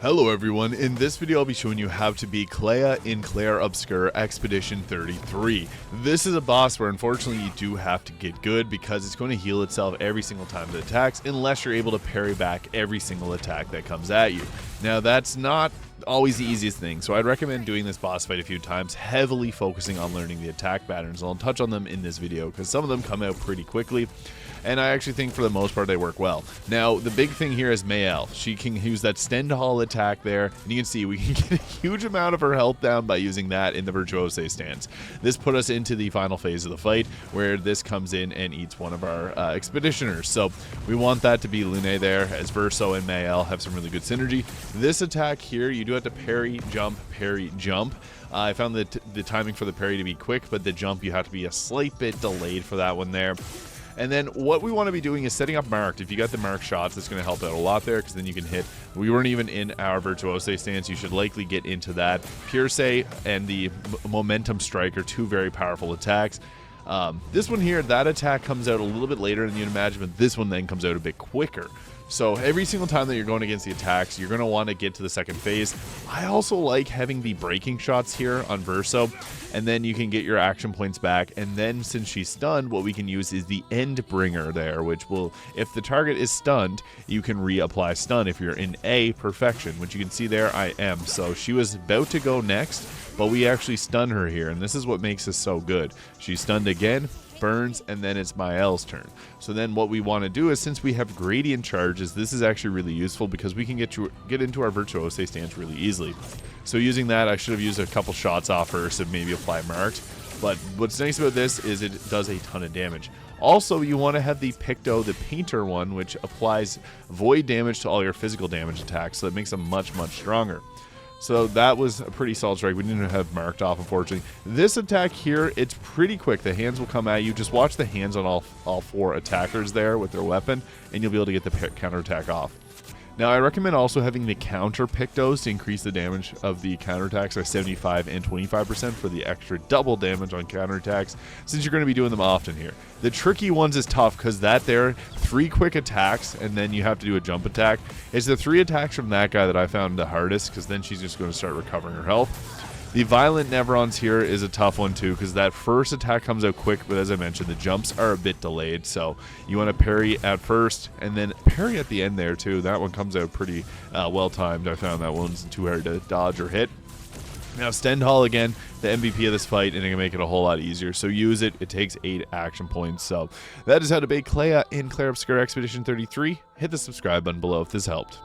Hello everyone, in this video I'll be showing you how to beat Clair in Clair Obscur Expedition 33. This is a boss where unfortunately you do have to get good because it's going to heal itself every single time it attacks unless you're able to parry back every single attack that comes at you. Now that's not always the easiest thing, so I'd recommend doing this boss fight a few times, heavily focusing on learning the attack patterns. I'll touch on them in this video because some of them come out pretty quickly, and I actually think for the most part they work well. Now the big thing here is Maelle. She can use that Stendhal attack there, and you can see we can get a huge amount of her health down by using that in the Virtuose stance. This put us into the final phase of the fight where this comes in and eats one of our expeditioners. So we want that to be Lune there, as Verso and Maelle have some really good synergy. This attack here, you do have to parry, jump, parry, jump. I found the timing for the parry to be quick, but the jump you have to be a slight bit delayed for that one there. And then what we want to be doing is setting up marked. If you got the marked shots, that's going to help out a lot there because then you can hit. We weren't even in our Virtuose stance. You should likely get into that. Pierce and the Momentum Strike are two very powerful attacks. This one here, that attack comes out a little bit later than you'd imagine, but this one then comes out a bit quicker. So every single time that you're going against the attacks, you're going to want to get to the second phase. I also like having the breaking shots here on Verso, and then you can get your action points back. And then since she's stunned, what we can use is the End Bringer there, which will, if the target is stunned, you can reapply stun if you're in A perfection, which you can see there I am. So she was about to go next, but we actually stun her here, and this is what makes this so good. She's stunned again, burns, and then it's Maelle's turn. So then what we want to do is, since we have gradient charges, this is actually really useful because we can get into our Virtuose stance really easily. So using that, I should have used a couple shots off her to maybe apply marked. But what's nice about this is it does a ton of damage. Also, you want to have the Picto, the Painter one, which applies void damage to all your physical damage attacks, so that makes them much, much stronger. So that was a pretty solid strike. We didn't have marked off, unfortunately. This attack here, it's pretty quick. The hands will come at you. Just watch the hands on all four attackers there with their weapon, and you'll be able to get the counterattack off. Now, I recommend also having the counter Pictos to increase the damage of the counterattacks by 75 and 25% for the extra double damage on counterattacks, since you're going to be doing them often here. The tricky ones is tough because that there, 3 quick attacks, and then you have to do a jump attack. It's the 3 attacks from that guy that I found the hardest, because then she's just going to start recovering her health. The Violent Nevrons here is a tough one too, because that first attack comes out quick, but as I mentioned, the jumps are a bit delayed, so you want to parry at first, and then parry at the end there too. That one comes out pretty well timed. I found that one's too hard to dodge or hit. Now Stendhal again, the MVP of this fight, and it can make it a whole lot easier, so use it. It takes 8 action points. So that is how to beat CLEA in Clair Obscur Expedition 33. Hit the subscribe button below if this helped.